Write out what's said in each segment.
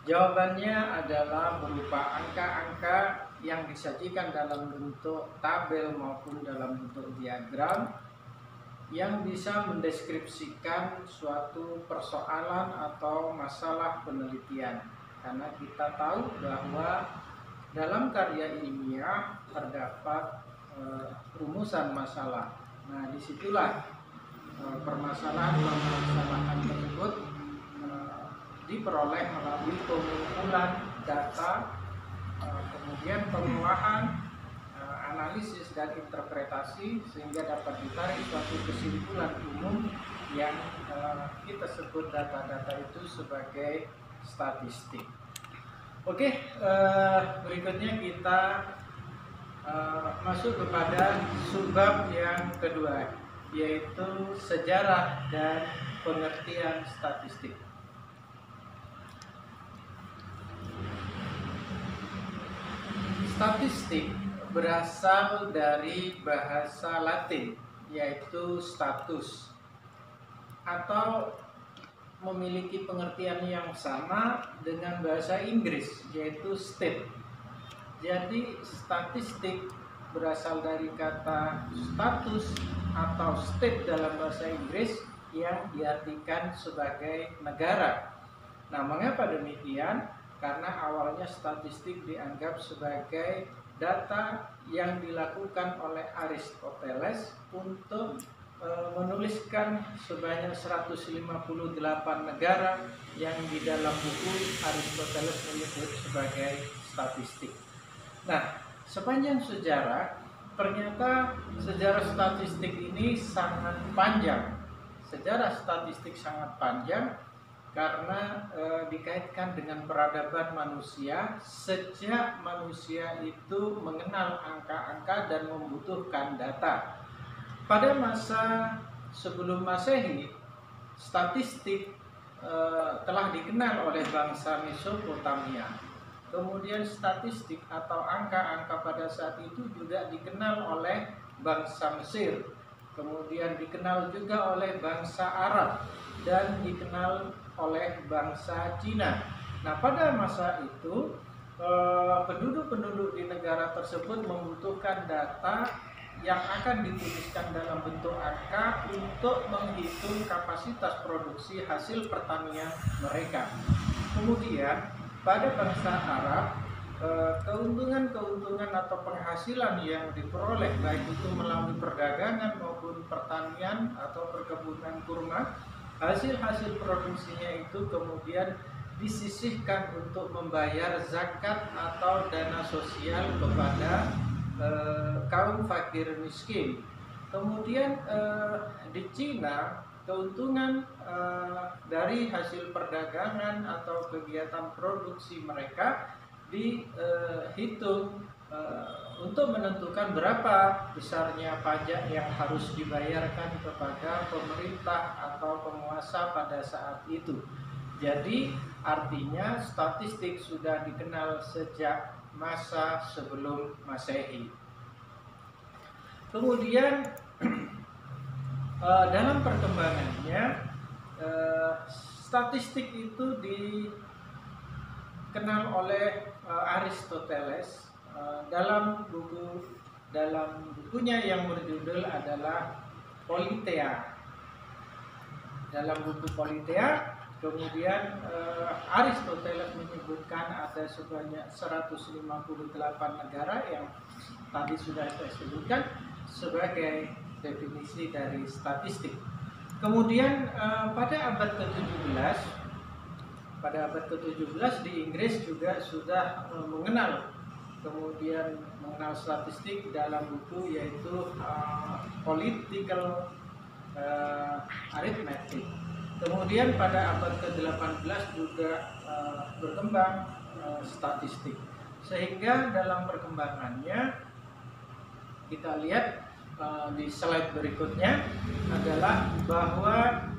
Jawabannya adalah berupa angka-angka yang disajikan dalam bentuk tabel maupun dalam bentuk diagram yang bisa mendeskripsikan suatu persoalan atau masalah penelitian. Karena kita tahu bahwa dalam karya ilmiah terdapat rumusan masalah. Nah, disitulah permasalahan tersebut diperoleh melalui pengumpulan data, kemudian pengolahan, analisis dan interpretasi sehingga dapat ditarik suatu kesimpulan umum yang kita sebut data-data itu sebagai statistik. Oke, berikutnya kita masuk kepada subbab yang kedua, yaitu sejarah dan pengertian statistik. Statistik berasal dari bahasa Latin, yaitu status, atau memiliki pengertian yang sama dengan bahasa Inggris, yaitu state. Jadi statistik berasal dari kata status atau state dalam bahasa Inggris yang diartikan sebagai negara. Nah, mengapa demikian? Karena awalnya statistik dianggap sebagai data yang dilakukan oleh Aristoteles untuk menuliskan sebanyak 158 negara yang di dalam buku Aristoteles menyebut sebagai statistik. Nah, sepanjang sejarah ternyata sejarah statistik ini sangat panjang. Sejarah statistik sangat panjang karena dikaitkan dengan peradaban manusia sejak manusia itu mengenal angka-angka dan membutuhkan data. Pada masa sebelum Masehi, statistik telah dikenal oleh bangsa Mesopotamia. Kemudian statistik atau angka-angka pada saat itu juga dikenal oleh bangsa Mesir. Kemudian dikenal juga oleh bangsa Arab dan dikenal oleh bangsa Cina. Nah, pada masa itu penduduk-penduduk di negara tersebut membutuhkan data yang akan dituliskan dalam bentuk angka untuk menghitung kapasitas produksi hasil pertanian mereka. Kemudian pada bangsa Arab, keuntungan-keuntungan atau penghasilan yang diperoleh baik itu melalui perdagangan maupun pertanian atau perkebunan kurma, hasil-hasil produksinya itu kemudian disisihkan untuk membayar zakat atau dana sosial kepada kaum fakir miskin. Kemudian di Cina, keuntungan dari hasil perdagangan atau kegiatan produksi mereka dihitung untuk menentukan berapa besarnya pajak yang harus dibayarkan kepada pemerintah atau penguasa pada saat itu. Jadi artinya statistik sudah dikenal sejak masa sebelum Masehi. Kemudian dalam perkembangannya statistik itu dikenal oleh Aristoteles dalam bukunya yang berjudul adalah Politeia. Dalam buku Politeia kemudian Aristoteles menyebutkan ada sebanyak 158 negara yang tadi sudah saya sebutkan sebagai definisi dari statistik. Kemudian pada abad ke-17 di Inggris juga sudah mengenal statistik dalam buku yaitu Political Arithmetic. Kemudian pada abad ke-18 juga berkembang statistik. Sehingga dalam perkembangannya kita lihat di slide berikutnya adalah bahwa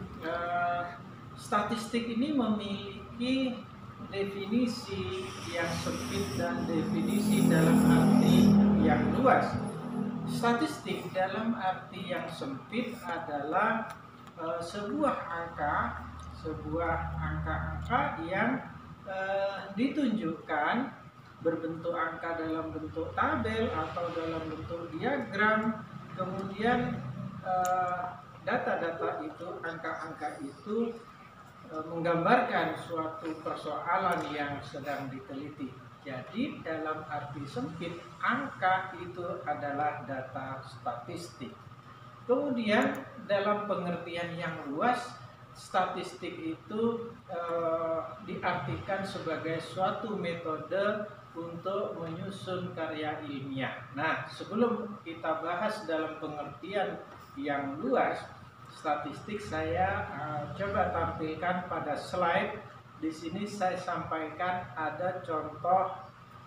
statistik ini memiliki definisi yang sempit dan definisi dalam arti yang luas. Statistik dalam arti yang sempit adalah sebuah angka-angka yang ditunjukkan berbentuk angka dalam bentuk tabel atau dalam bentuk diagram, kemudian data-data itu, angka-angka itu menggambarkan suatu persoalan yang sedang diteliti. Jadi dalam arti sempit, angka itu adalah data statistik. Kemudian dalam pengertian yang luas, statistik itu diartikan sebagai suatu metode untuk menyusun karya ilmiah. Nah, sebelum kita bahas dalam pengertian yang luas, statistik saya coba tampilkan pada slide. Di sini saya sampaikan ada contoh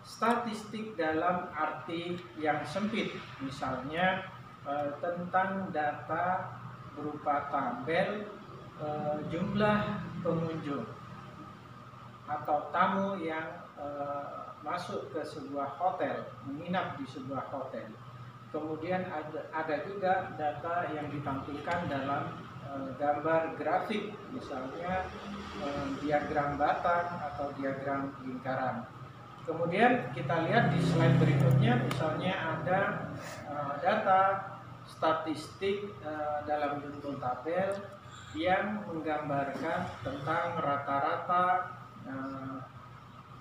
statistik dalam arti yang sempit. Misalnya tentang data berupa tabel jumlah pengunjung atau tamu yang masuk ke sebuah hotel, menginap di sebuah hotel. Kemudian ada juga data yang ditampilkan dalam gambar grafik, misalnya diagram batang atau diagram lingkaran. Kemudian kita lihat di slide berikutnya, misalnya ada data statistik dalam bentuk tabel yang menggambarkan tentang rata-rata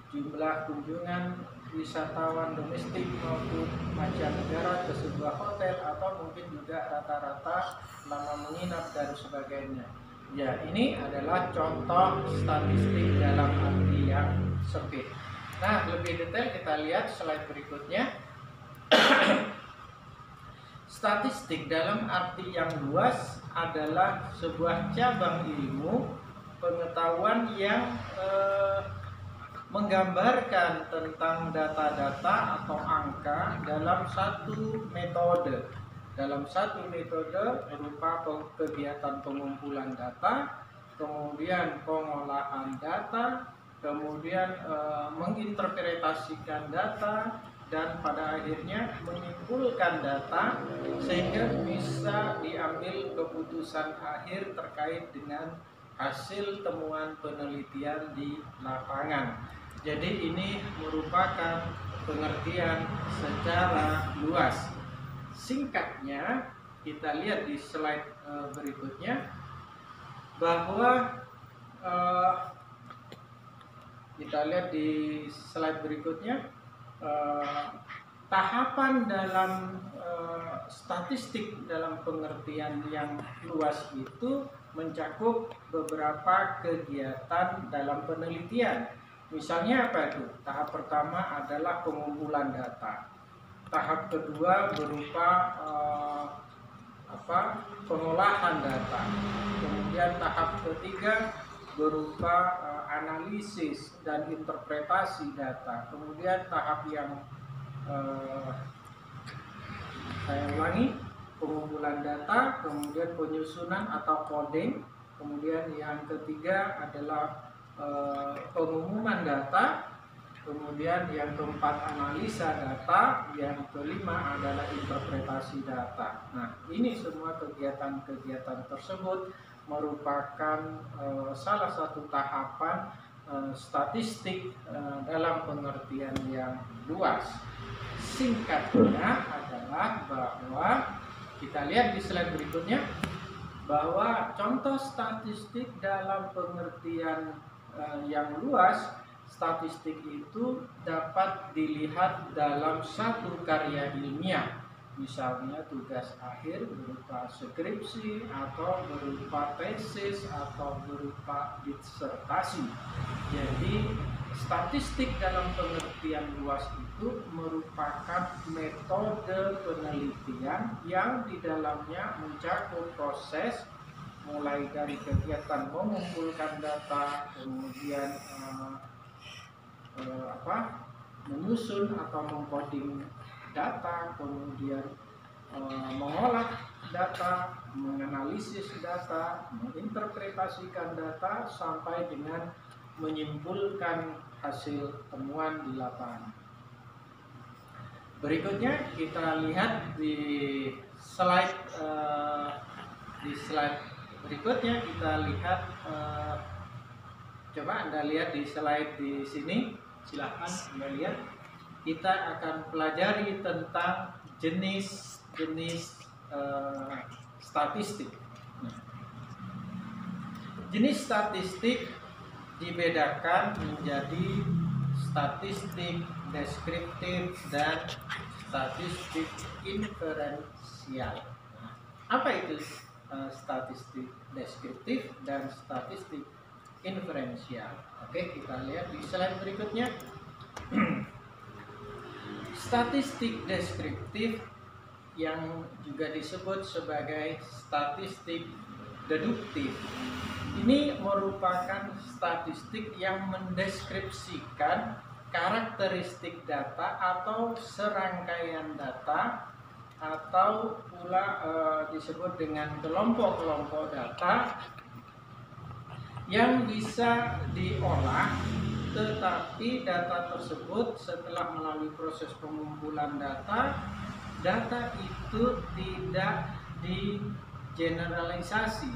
jumlah kunjungan wisatawan domestik maupun mancanegara ke sebuah hotel, atau mungkin juga rata-rata lama menginap dan sebagainya. Ya, ini adalah contoh statistik dalam arti yang sempit. Nah, lebih detail kita lihat slide berikutnya. Statistik dalam arti yang luas adalah sebuah cabang ilmu pengetahuan yang menggambarkan tentang data-data atau angka dalam satu metode. Dalam satu metode berupa kegiatan pengumpulan data, kemudian pengolahan data, kemudian menginterpretasikan data, dan pada akhirnya menyimpulkan data sehingga bisa diambil keputusan akhir terkait dengan hasil temuan penelitian di lapangan. Jadi ini merupakan pengertian secara luas. Singkatnya, kita lihat di slide berikutnya bahwa tahapan dalam statistik dalam pengertian yang luas itu mencakup beberapa kegiatan dalam penelitian. Misalnya apa itu? Tahap pertama adalah pengumpulan data. Tahap kedua berupa pengolahan data. Kemudian tahap ketiga berupa analisis dan interpretasi data. Kemudian tahap yang saya ulangi, pengumpulan data, kemudian penyusunan atau coding, kemudian yang ketiga adalah pengumuman data, kemudian yang keempat analisa data, yang kelima adalah interpretasi data. Nah, ini semua kegiatan-kegiatan tersebut merupakan salah satu tahapan statistik dalam pengertian yang luas. Singkatnya adalah bahwa kita lihat di slide berikutnya bahwa contoh statistik dalam pengertian yang luas, statistik itu dapat dilihat dalam satu karya ilmiah, misalnya tugas akhir berupa skripsi atau berupa tesis atau berupa disertasi. Jadi statistik dalam pengertian luas itu merupakan metode penelitian yang di dalamnya mencakup proses mulai dari kegiatan mengumpulkan data, kemudian menyusun atau mengcoding data, kemudian mengolah data, menganalisis data, menginterpretasikan data, sampai dengan menyimpulkan hasil temuan di lapangan. Berikutnya kita lihat di slide berikutnya kita lihat Coba Anda lihat di slide di sini, silahkan Anda lihat. Kita akan pelajari tentang jenis-jenis statistik. Jenis statistik dibedakan menjadi statistik deskriptif dan statistik inferensial. Apa itu statistik deskriptif dan statistik inferensial? Oke, kita lihat di slide berikutnya. Statistik deskriptif yang juga disebut sebagai statistik deduktif. Ini merupakan statistik yang mendeskripsikan karakteristik data atau serangkaian data, atau pula disebut dengan kelompok-kelompok data yang bisa diolah, tetapi data tersebut setelah melalui proses pengumpulan data itu tidak digeneralisasi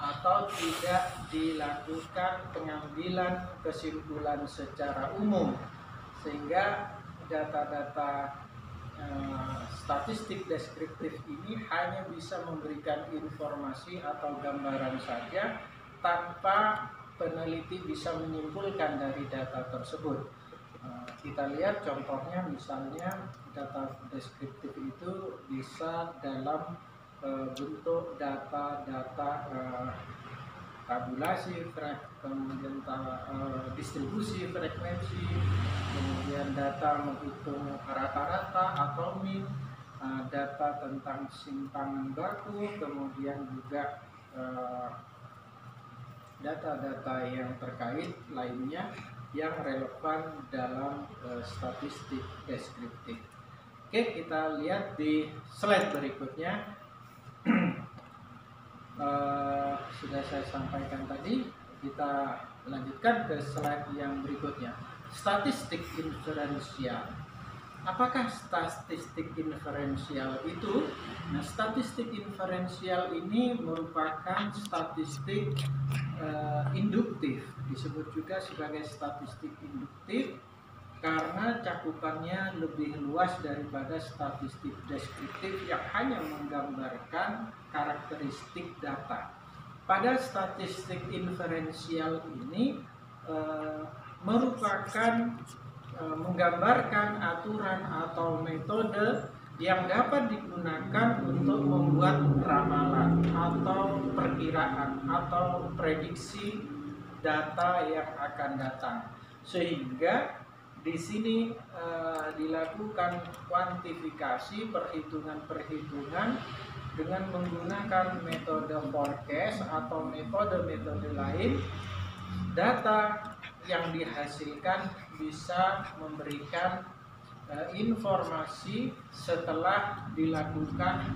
atau tidak dilakukan pengambilan kesimpulan secara umum, sehingga data-data statistik deskriptif ini hanya bisa memberikan informasi atau gambaran saja tanpa peneliti bisa menyimpulkan dari data tersebut. Kita lihat contohnya, misalnya data deskriptif itu bisa dalam bentuk data-data tabulasi, kemudian distribusi frekuensi, kemudian data menghitung rata-rata atau mean, data tentang simpangan baku, kemudian juga data-data yang terkait lainnya yang relevan dalam statistik deskriptif. Oke, kita lihat di slide berikutnya. Sudah saya sampaikan tadi, kita lanjutkan ke slide yang berikutnya. Statistik inferensial. Apakah statistik inferensial itu? Nah, statistik inferensial ini merupakan statistik induktif, disebut juga sebagai statistik induktif karena cakupannya lebih luas daripada statistik deskriptif yang hanya menggambarkan karakteristik data. Pada statistik inferensial ini merupakan menggambarkan aturan atau metode yang dapat digunakan untuk membuat ramalan atau perkiraan atau prediksi data yang akan datang, sehingga di sini dilakukan kuantifikasi, perhitungan-perhitungan dengan menggunakan metode forecast atau metode-metode lain. Data yang dihasilkan bisa memberikan informasi setelah dilakukan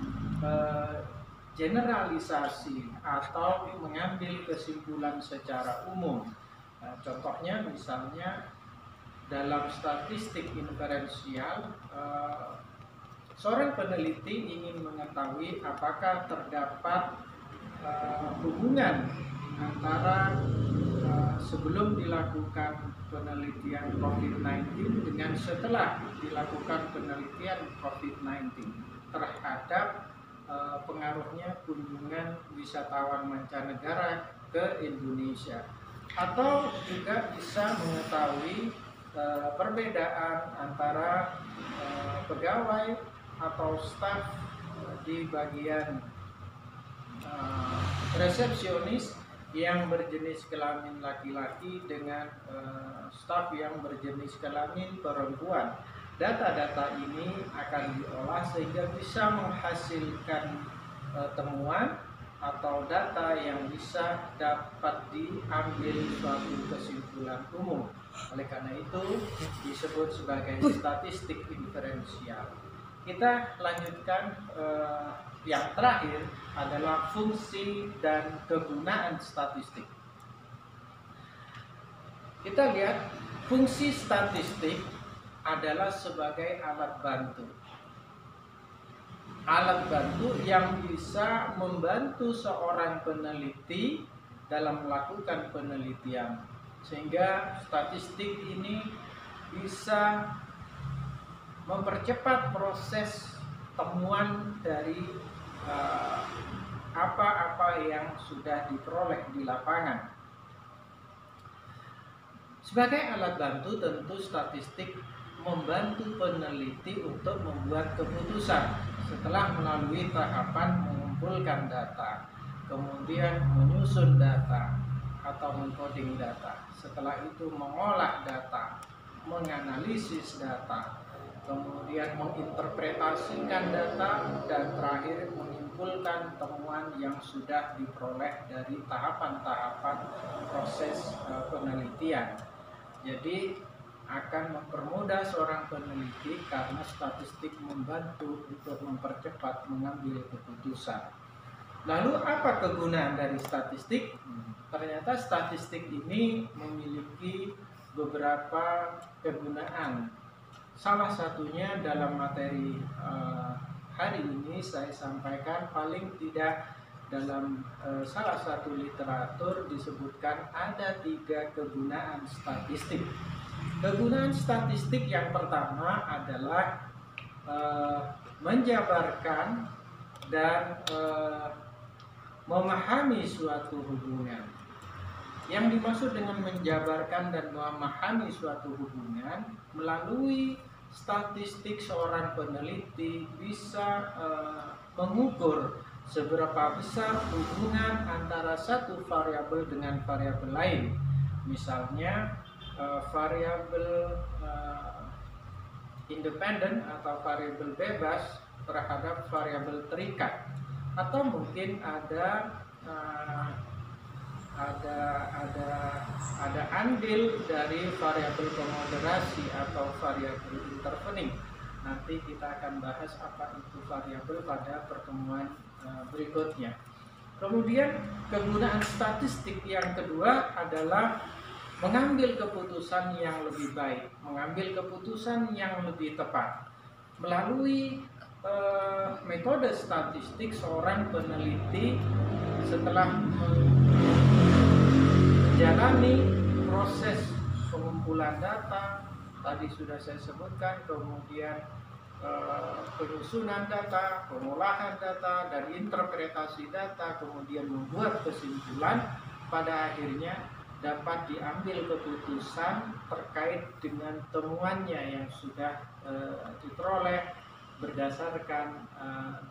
generalisasi atau mengambil kesimpulan secara umum. Contohnya misalnya dalam statistik inferensial, seorang peneliti ingin mengetahui apakah terdapat hubungan antara sebelum dilakukan penelitian COVID-19 dengan setelah dilakukan penelitian COVID-19 terhadap pengaruhnya kunjungan wisatawan mancanegara ke Indonesia, atau juga bisa mengetahui perbedaan antara pegawai atau staf di bagian resepsionis yang berjenis kelamin laki-laki dengan staf yang berjenis kelamin perempuan. Data-data ini akan diolah sehingga bisa menghasilkan temuan atau data yang bisa dapat diambil suatu kesimpulan umum. Oleh karena itu disebut sebagai statistik inferensial. Kita lanjutkan, yang terakhir adalah fungsi dan kegunaan statistik. Kita lihat fungsi statistik adalah sebagai alat bantu. Alat bantu yang bisa membantu seorang peneliti dalam melakukan penelitian. sehingga statistik ini bisa mempercepat proses temuan dari apa-apa yang sudah diperoleh di lapangan. Sebagai alat bantu, tentu statistik membantu peneliti untuk membuat keputusan setelah melalui tahapan mengumpulkan data, kemudian menyusun data atau mengcoding data. Setelah itu mengolah data, menganalisis data, kemudian menginterpretasikan data, dan terakhir menyimpulkan temuan yang sudah diperoleh dari tahapan-tahapan proses penelitian. Jadi akan mempermudah seorang peneliti karena statistik membantu untuk mempercepat mengambil keputusan. Lalu apa kegunaan dari statistik? Ternyata statistik ini memiliki beberapa kegunaan. Salah satunya dalam materi hari ini saya sampaikan, paling tidak dalam salah satu literatur disebutkan ada 3 kegunaan statistik. Kegunaan statistik yang pertama adalah menjabarkan dan memahami suatu hubungan. Yang dimaksud dengan menjabarkan dan memahami suatu hubungan, melalui statistik seorang peneliti bisa mengukur seberapa besar hubungan antara satu variabel dengan variabel lain. Misalnya variabel independen atau variabel bebas terhadap variabel terikat, atau mungkin ada andil dari variabel pemoderasi atau variabel intervening. Nanti kita akan bahas apa itu variabel pada pertemuan berikutnya. Kemudian kegunaan statistik yang kedua adalah mengambil keputusan yang lebih baik, mengambil keputusan yang lebih tepat. Melalui metode statistik, seorang peneliti setelah menjalani proses pengumpulan data, tadi sudah saya sebutkan, kemudian penyusunan data, pengolahan data, dan interpretasi data, kemudian membuat kesimpulan, pada akhirnya dapat diambil keputusan terkait dengan temuannya yang sudah diperoleh berdasarkan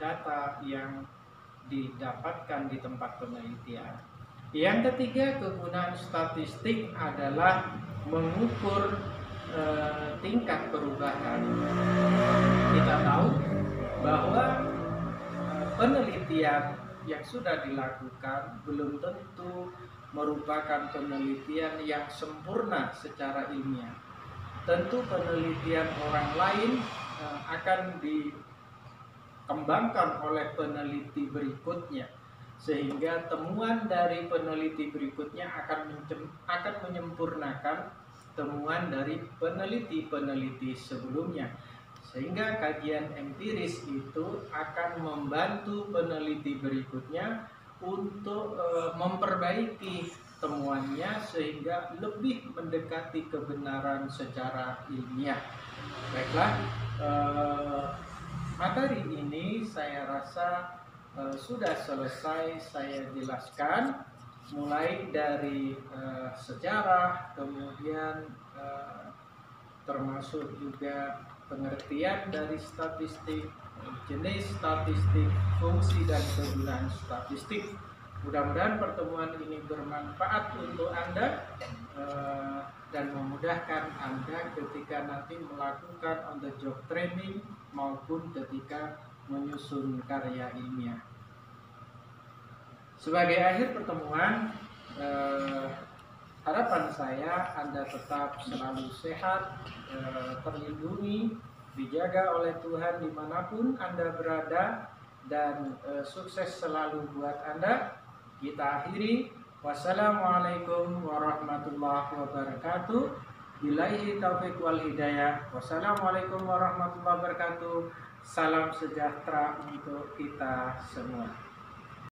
data yang didapatkan di tempat penelitian. Yang ketiga, kegunaan statistik adalah mengukur tingkat perubahan. Kita tahu bahwa penelitian yang sudah dilakukan belum tentu merupakan penelitian yang sempurna secara ilmiah. Tentu penelitian orang lain akan dikembangkan oleh peneliti berikutnya, sehingga temuan dari peneliti berikutnya akan menyempurnakan temuan dari peneliti-peneliti sebelumnya, sehingga kajian empiris itu akan membantu peneliti berikutnya untuk memperbaiki temuannya sehingga lebih mendekati kebenaran secara ilmiah. Baiklah, materi ini saya rasa sudah selesai saya jelaskan, mulai dari sejarah, kemudian termasuk juga pengertian dari statistik, jenis statistik, fungsi dan kegunaan statistik. Mudah-mudahan pertemuan ini bermanfaat untuk Anda dan memudahkan Anda ketika nanti melakukan on the job training maupun ketika menyusun karya ilmiah. Sebagai akhir pertemuan, harapan saya Anda tetap selalu sehat, terlindungi, dijaga oleh Tuhan dimanapun Anda berada, dan sukses selalu buat Anda. Kita akhiri. Wassalamualaikum warahmatullahi wabarakatuh. Billahi taufiq wal hidayah. Wassalamualaikum warahmatullahi wabarakatuh. Salam sejahtera untuk kita semua.